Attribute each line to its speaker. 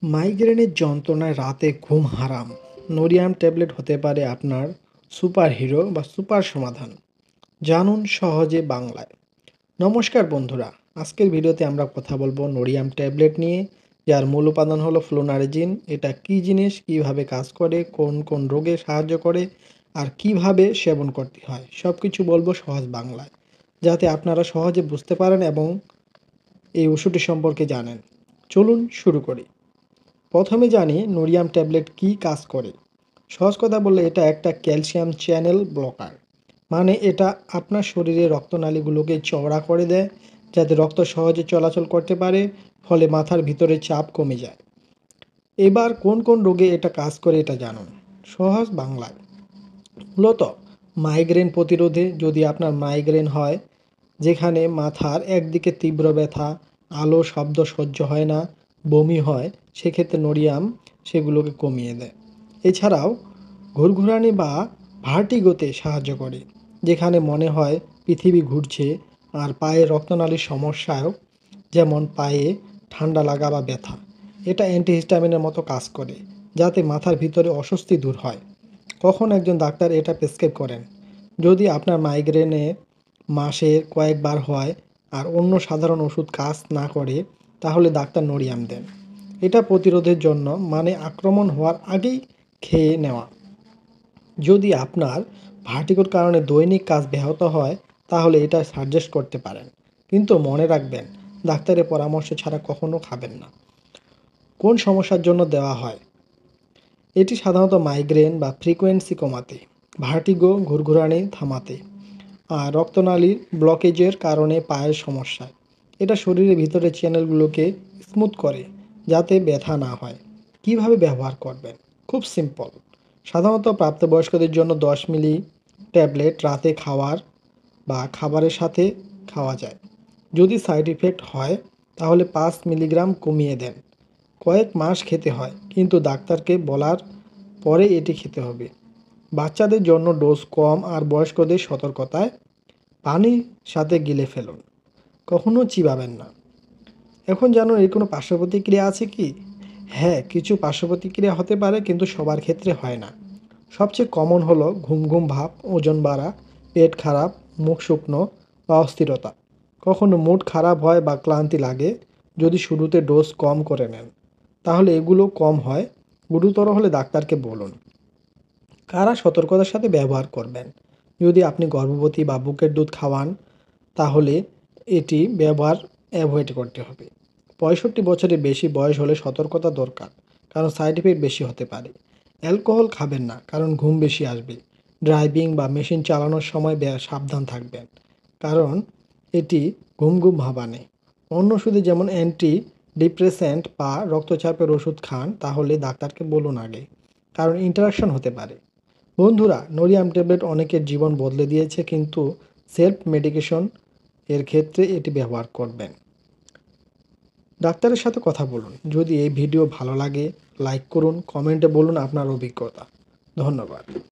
Speaker 1: মাইগ্রেনের যন্ত্রণায় রাতে ঘুম হারাম। নোরিয়াম ট্যাবলেট হতে পারে আপনার সুপার হিরো বা সুপার সমাধান। জানুন সহজে বাংলায়। নমস্কার বন্ধুরা, আজকের ভিডিওতে আমরা কথা বলবো নোরিয়াম ট্যাবলেট নিয়ে, যার মূল উপাদান হলো ফ্লোনারেজিন। এটা কী জিনিস, কিভাবে কাজ করে, কোন কোন রোগে সাহায্য করে, আর কিভাবে সেবন করতে হয়, সব কিছু বলবো সহজ বাংলায়, যাতে আপনারা সহজে বুঝতে পারেন এবং এই ওষুধটি সম্পর্কে জানেন। চলুন শুরু করি। প্রথমে জানি নোরিয়াম ট্যাবলেট কী কাজ করে। সহজ কথা বললে এটা একটা ক্যালসিয়াম চ্যানেল ব্লকার। মানে এটা আপনার শরীরে রক্তনালীগুলোকে চওড়া করে দেয়, যাতে রক্ত সহজে চলাচল করতে পারে, ফলে মাথার ভিতরে চাপ কমে যায়। এবার কোন কোন রোগে এটা কাজ করে এটা জানুন সহজ বাংলায়। মূলত মাইগ্রেন প্রতিরোধে। যদি আপনার মাইগ্রেন হয়, যেখানে মাথার একদিকে তীব্র ব্যথা, আলো শব্দ সহ্য হয় না, বমি হয়, সেক্ষেত্রে নোরিয়াম সেগুলোকে কমিয়ে দেয়। এছাড়াও ঘুরঘুরানি বা ভার্টিগোতে সাহায্য করে, যেখানে মনে হয় পৃথিবী ঘুরছে। আর পায়ে রক্তনালীর সমস্যাও, যেমন পায়ে ঠান্ডা লাগা বা ব্যথা, এটা অ্যান্টিহিস্টামিনের মতো কাজ করে, যাতে মাথার ভিতরে অস্বস্তি দূর হয়। কখন একজন ডাক্তার এটা প্রেসক্রাইব করেন? যদি আপনার মাইগ্রেনে মাসে কয়েকবার হয় আর অন্য সাধারণ ওষুধ কাজ না করে, তাহলে ডাক্তার নোরিয়াম দেন। এটা প্রতিরোধের জন্য, মানে আক্রমণ হওয়ার আগেই খেয়ে নেওয়া। যদি আপনার ভার্টিগোর কারণে দৈনিক কাজ ব্যাহত হয়, তাহলে এটা সাজেস্ট করতে পারেন। কিন্তু মনে রাখবেন, ডাক্তারের পরামর্শ ছাড়া কখনো খাবেন না। কোন সমস্যার জন্য দেওয়া হয়? এটি সাধারণত মাইগ্রেন বা ফ্রিকোয়েন্সি কমাতে, ভার্টিগো ঘুরঘুরানি থামাতে, আর রক্তনালীর ব্লকেজের কারণে পায়ের সমস্যায়। এটা শরীরের ভিতরে চ্যানেলগুলোকে স্মুথ করে, যাতে ব্যথা না হয়। কিভাবে ব্যবহার করবেন? খুব সিম্পল। সাধারণত প্রাপ্তবয়স্কদের জন্য 10 মিলি ট্যাবলেট রাতে খাওয়ার বা খাবারের সাথে খাওয়া যায়। যদি সাইড ইফেক্ট হয়, তাহলে 5 মিলিগ্রাম কমিয়ে দেন। কয়েক মাস খেতে হয়, কিন্তু ডাক্তারকে বলার পরে এটি খেতে হবে। বাচ্চাদের জন্য ডোজ কম, আর বয়স্কদের সতর্কতায় পানির সাথে গিলে ফেলুন, কখনো চিবাবেন না। এখন জানুন এর কোনো পার্শ্ব প্রতিক্রিয়া আছে কি? হ্যাঁ, কিছু পার্শ্ব প্রতিক্রিয়া হতে পারে, কিন্তু সবার ক্ষেত্রে হয় না। সবচেয়ে কমন হলো ঘুম ঘুম ভাব, ওজন বাড়া, পেট খারাপ, মুখ শুকনো বা অস্থিরতা। কখনো মুড খারাপ হয় বা ক্লান্তি লাগে। যদি শুরুতে ডোজ কম করে নেন, তাহলে এগুলো কম হয়। গুরুতর হলে ডাক্তারকে বলুন। কারা সতর্কতার সাথে ব্যবহার করবেন? যদি আপনি গর্ভবতী বা বুকের দুধ খাওয়ান, তাহলে এটি ব্যবহার অ্যাভয়েড করতে হবে। 65 বছরের বেশি বয়স হলে সতর্কতা দরকার, কারণ সাইড ইফেক্ট বেশি হতে পারে। অ্যালকোহল খাবেন না, কারণ ঘুম বেশি আসবে। ড্রাইভিং বা মেশিন চালানোর সময় সাবধান থাকবেন, কারণ এটি ঘুম ঘুম ভাব আনে। অন্য ওষুধে যেমন অ্যান্টি ডিপ্রেসেন্ট বা রক্তচাপের ওষুধ খান, তাহলে ডাক্তারকে বলুন আগে, কারণ ইন্টারাকশন হতে পারে। বন্ধুরা, নোরিয়াম ট্যাবলেট অনেকের জীবন বদলে দিয়েছে, কিন্তু সেলফ মেডিকেশন এর ক্ষেত্রে এটি ব্যবহার করবেন। ডাক্তারের সাথে কথা বলুন। যদি এই ভিডিও ভালো লাগে, লাইক করুন, কমেন্টে বলুন আপনার অভিজ্ঞতা। ধন্যবাদ।